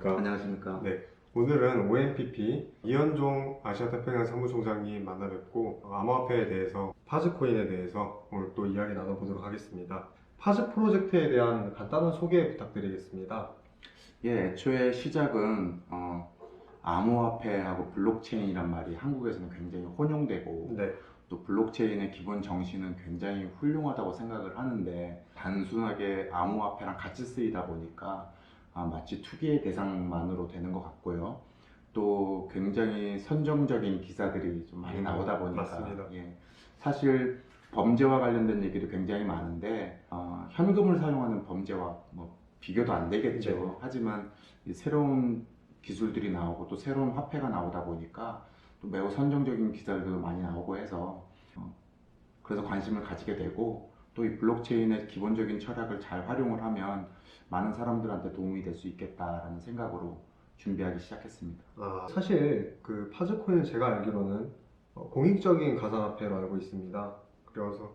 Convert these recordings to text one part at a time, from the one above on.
안녕하십니까. 안녕하십니까. 네, 오늘은 ONPP 이현종 아시아태평양 사무총장님 만나 뵙고 암호화폐에 대해서 파즈코인에 대해서 오늘 또 이야기 나눠보도록 하겠습니다. 파즈 프로젝트에 대한 간단한 소개 부탁드리겠습니다. 예, 애초에 시작은 암호화폐하고 블록체인이란 말이 한국에서는 굉장히 혼용되고 네, 또 블록체인의 기본 정신은 굉장히 훌륭하다고 생각을 하는데 단순하게 암호화폐랑 같이 쓰이다 보니까 마치 투기의 대상만으로 되는 것 같고요. 또 굉장히 선정적인 기사들이 좀 많이 나오다 보니까 맞습니다. 예, 사실 범죄와 관련된 얘기도 굉장히 많은데 현금을 사용하는 범죄와 뭐 비교도 안 되겠죠. 네. 하지만 이 새로운 기술들이 나오고 또 새로운 화폐가 나오다 보니까 또 매우 선정적인 기사들도 많이 나오고 해서 그래서 관심을 가지게 되고 또 이 블록체인의 기본적인 철학을 잘 활용을 하면 많은 사람들한테 도움이 될 수 있겠다라는 생각으로 준비하기 시작했습니다. 사실 그 파즈코인은 제가 알기로는 공익적인 가상화폐로 알고 있습니다. 그래서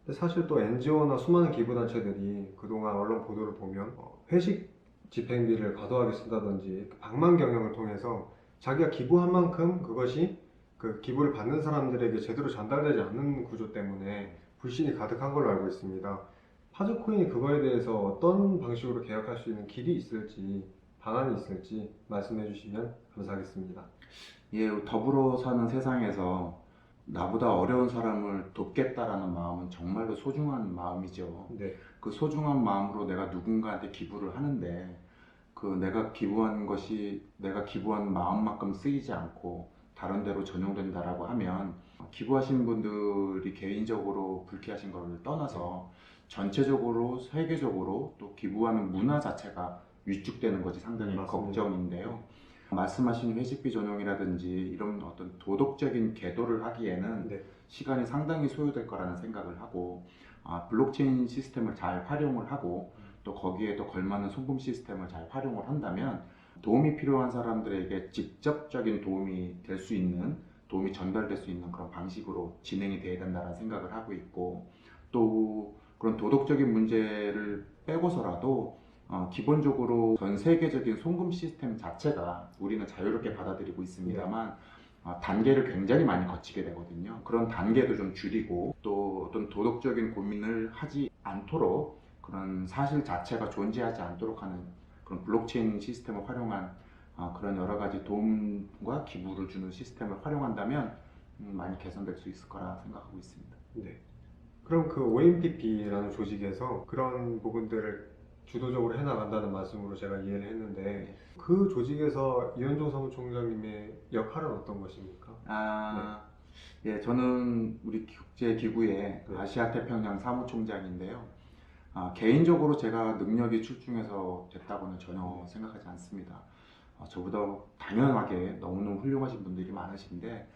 근데 사실 또 NGO나 수많은 기부단체들이 그동안 언론 보도를 보면 회식 집행비를 과도하게 쓴다든지 그 방만 경영을 통해서 자기가 기부한 만큼 그것이 그 기부를 받는 사람들에게 제대로 전달되지 않는 구조 때문에 불신이 가득한 걸로 알고 있습니다. 파즈코인이 그거에 대해서 어떤 방식으로 개혁할 수 있는 길이 있을지, 방안이 있을지 말씀해 주시면 감사하겠습니다. 예, 더불어 사는 세상에서 나보다 어려운 사람을 돕겠다라는 마음은 정말로 소중한 마음이죠. 네, 그 소중한 마음으로 내가 누군가한테 기부를 하는데 그 내가 기부한 것이 내가 기부한 마음만큼 쓰이지 않고 다른 데로 전용된다라고 하면 기부하신 분들이 개인적으로 불쾌하신 것을 떠나서 전체적으로 세계적으로 또 기부하는 문화 자체가 위축되는 것이 상당히 맞습니다. 걱정인데요. 말씀하신 회식비 전용이라든지 이런 어떤 도덕적인 계도를 하기에는 네, 시간이 상당히 소요될 거라는 생각을 하고 블록체인 시스템을 잘 활용을 하고 또 거기에 또 걸맞는 송금 시스템을 잘 활용을 한다면 도움이 필요한 사람들에게 직접적인 도움이 될 수 있는 도움이 전달될 수 있는 그런 방식으로 진행이 돼야 된다는 생각을 하고 있고 또 그런 도덕적인 문제를 빼고서라도 기본적으로 전 세계적인 송금 시스템 자체가 우리는 자유롭게 받아들이고 있습니다만 단계를 굉장히 많이 거치게 되거든요. 그런 단계도 좀 줄이고 또 어떤 도덕적인 고민을 하지 않도록 그런 사실 자체가 존재하지 않도록 하는 그런 블록체인 시스템을 활용한 그런 여러 가지 도움과 기부를 주는 시스템을 활용한다면 많이 개선될 수 있을 거라 생각하고 있습니다. 네. 그럼 그 ONPP라는 조직에서 그런 부분들을 주도적으로 해나간다는 말씀으로 제가 이해를 했는데 네. 그 조직에서 이현종 사무총장님의 역할은 어떤 것입니까? 예, 저는 우리 국제기구의 네. 아시아태평양 사무총장인데요. 개인적으로 제가 능력이 출중해서 됐다고는 전혀 생각하지 않습니다. 저보다 당연하게 너무너무 훌륭하신 분들이 많으신데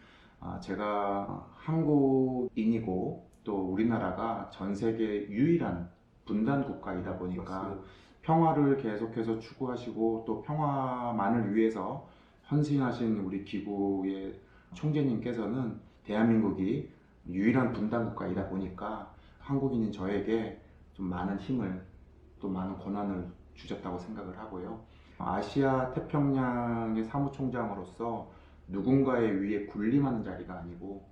제가 한국인이고 또 우리나라가 전 세계 유일한 분단 국가이다 보니까 맞습니다. 평화를 계속해서 추구하시고 또 평화만을 위해서 헌신하신 우리 기구의 총재님께서는 대한민국이 유일한 분단 국가이다 보니까 한국인인 저에게 좀 많은 힘을 또 많은 권한을 주셨다고 생각을 하고요. 아시아 태평양의 사무총장으로서 누군가의 위에 군림하는 자리가 아니고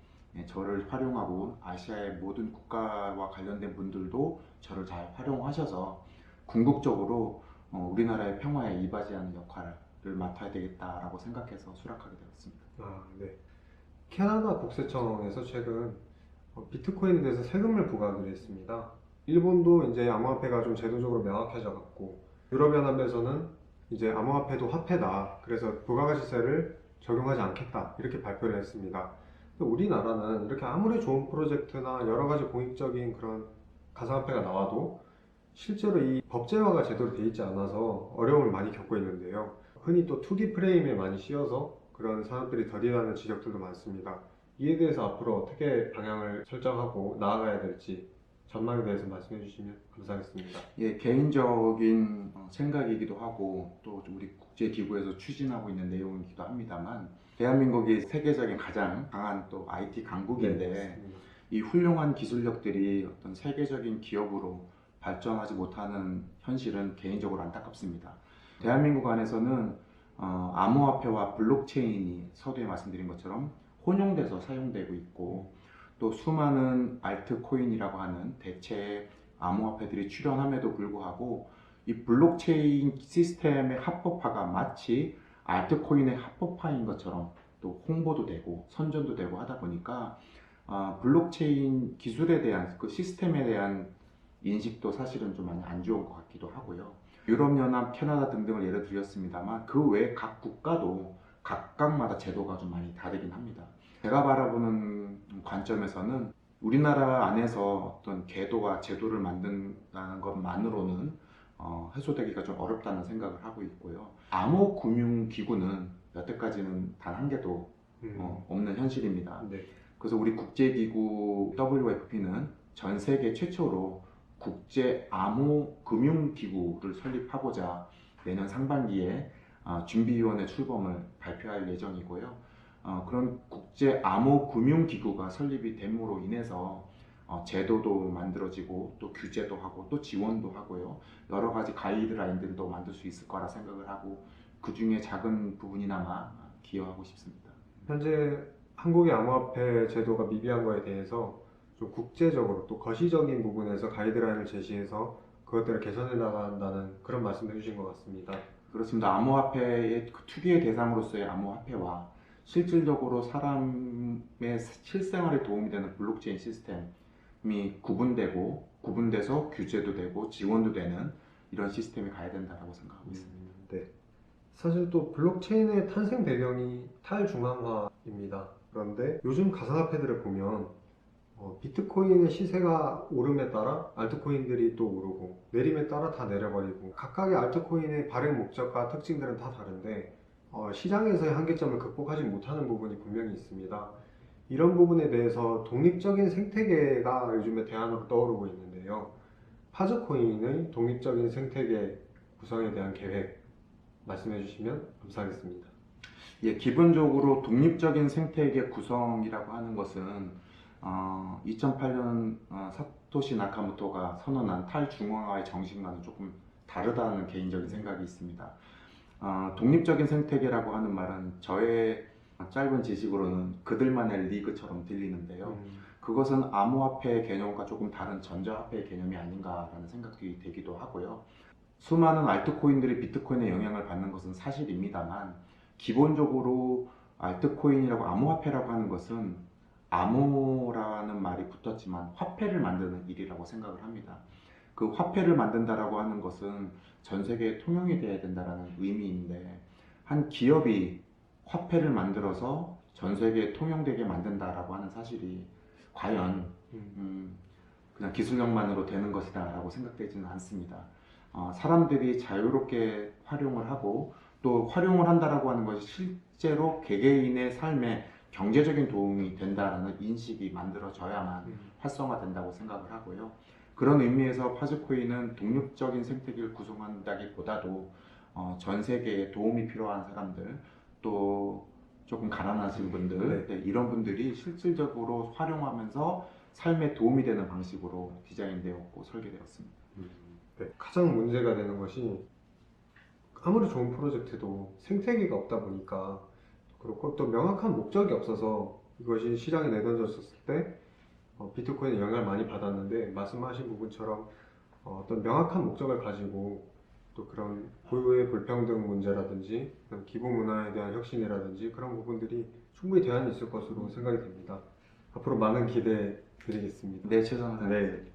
저를 활용하고 아시아의 모든 국가와 관련된 분들도 저를 잘 활용하셔서 궁극적으로 우리나라의 평화에 이바지하는 역할을 맡아야 되겠다라고 생각해서 수락하게 되었습니다. 네. 캐나다 국세청에서 최근 비트코인에 대해서 세금을 부과하기로 했습니다. 일본도 이제 암호화폐가 좀 제도적으로 명확해져 갖고 유럽연합에서는 이제 암호화폐도 화폐다. 그래서 부가가치세를 적용하지 않겠다. 이렇게 발표를 했습니다. 근데 우리나라는 이렇게 아무리 좋은 프로젝트나 여러 가지 공익적인 그런 가상화폐가 나와도 실제로 이 법제화가 제대로 돼 있지 않아서 어려움을 많이 겪고 있는데요. 흔히 또 투기 프레임에 많이 씌여서 그런 사람들이 덜 일하는 지적들도 많습니다. 이에 대해서 앞으로 어떻게 방향을 설정하고 나아가야 될지 전망에 대해서 말씀해 주시면 감사하겠습니다. 예, 개인적인 생각이기도 하고 또 우리 국제기구에서 추진하고 있는 내용이기도 합니다만 대한민국이 세계적인 가장 강한 또 IT 강국인데 맞습니다. 이 훌륭한 기술력들이 어떤 세계적인 기업으로 발전하지 못하는 현실은 개인적으로 안타깝습니다. 대한민국 안에서는 암호화폐와 블록체인이 서두에 말씀드린 것처럼 혼용돼서 사용되고 있고 또 수많은 알트코인이라고 하는 대체의 암호화폐들이 출현함에도 불구하고 이 블록체인 시스템의 합법화가 마치 알트코인의 합법화인 것처럼 또 홍보도 되고 선전도 되고 하다 보니까 블록체인 기술에 대한 그 시스템에 대한 인식도 사실은 좀 많이 안 좋은 것 같기도 하고요. 유럽연합, 캐나다 등등을 예를 들었습니다만 그 외에 각 국가도 각각마다 제도가 좀 많이 다르긴 합니다. 제가 바라보는 관점에서는 우리나라 안에서 어떤 제도와 제도를 만든다는 것만으로는 해소되기가 좀 어렵다는 생각을 하고 있고요. 암호금융기구는 여태까지는 단 한 개도 없는 현실입니다. 네. 그래서 우리 국제기구 WFP는 전 세계 최초로 국제 암호 금융기구를 설립하고자 내년 상반기에 준비위원회 출범을 발표할 예정이고요. 그런 국제 암호 금융기구가 설립이 됨으로 인해서 제도도 만들어지고 또 규제도 하고 또 지원도 하고요. 여러 가지 가이드라인들도 만들 수 있을 거라 생각을 하고 그 중에 작은 부분이나마 기여하고 싶습니다. 현재 한국의 암호화폐 제도가 미비한 거에 대해서 좀 국제적으로 또 거시적인 부분에서 가이드라인을 제시해서 그것들을 개선해 나간다는 그런 말씀을 해주신 것 같습니다. 그렇습니다. 암호화폐의 그 투기의 대상으로서의 암호화폐와 실질적으로 사람의 실생활에 도움이 되는 블록체인 시스템이 구분돼서 규제도 되고 지원도 되는 이런 시스템이 가야 된다고 생각하고 있습니다. 네. 사실 또 블록체인의 탄생 배경이 탈중앙화입니다. 그런데 요즘 가상화폐들을 보면 비트코인의 시세가 오름에 따라 알트코인들이 또 오르고 내림에 따라 다 내려버리고 각각의 알트코인의 발행 목적과 특징들은 다 다른데 시장에서의 한계점을 극복하지 못하는 부분이 분명히 있습니다. 이런 부분에 대해서 독립적인 생태계가 요즘에 대안으로 떠오르고 있는데요. 파즈코인의 독립적인 생태계 구성에 대한 계획 말씀해 주시면 감사하겠습니다. 예, 기본적으로 독립적인 생태계 구성이라고 하는 것은 2008년 사토시 나카모토가 선언한 탈중앙화의 정신과는 조금 다르다는 개인적인 생각이 있습니다. 독립적인 생태계라고 하는 말은 저의 짧은 지식으로는 그들만의 리그처럼 들리는데요. 그것은 암호화폐의 개념과 조금 다른 전자화폐의 개념이 아닌가라는 생각이 되기도 하고요. 수많은 알트코인들이 비트코인의 영향을 받는 것은 사실입니다만 기본적으로 알트코인이라고 암호화폐라고 하는 것은 암호라는 말이 붙었지만 화폐를 만드는 일이라고 생각을 합니다. 그 화폐를 만든다라고 하는 것은 전 세계에 통용이 돼야 된다는 의미인데 한 기업이 화폐를 만들어서 전 세계에 통용되게 만든다라고 하는 사실이 과연 그냥 기술력만으로 되는 것이다라고 생각되지는 않습니다. 사람들이 자유롭게 활용을 하고 또 활용을 한다라고 하는 것이 실제로 개개인의 삶에 경제적인 도움이 된다라는 인식이 만들어져야만 활성화된다고 생각을 하고요. 그런 의미에서 파즈코인은 독립적인 생태계를 구성한다기보다도 전 세계에 도움이 필요한 사람들 또 조금 가난하신 분들 네, 이런 분들이 실질적으로 활용하면서 삶에 도움이 되는 방식으로 디자인되었고 설계되었습니다. 네. 가장 문제가 되는 것이 아무리 좋은 프로젝트도 생태계가 없다 보니까 그렇고 또 명확한 목적이 없어서 이것이 시장에 내던졌을 때 비트코인에 영향을 많이 받았는데 말씀하신 부분처럼 어떤 명확한 목적을 가지고 또 그런 고유의 불평등 문제라든지 기부 문화에 대한 혁신이라든지 그런 부분들이 충분히 대안이 있을 것으로 생각이 됩니다. 앞으로 많은 기대 드리겠습니다. 네, 최선을 다하겠습니다. 네.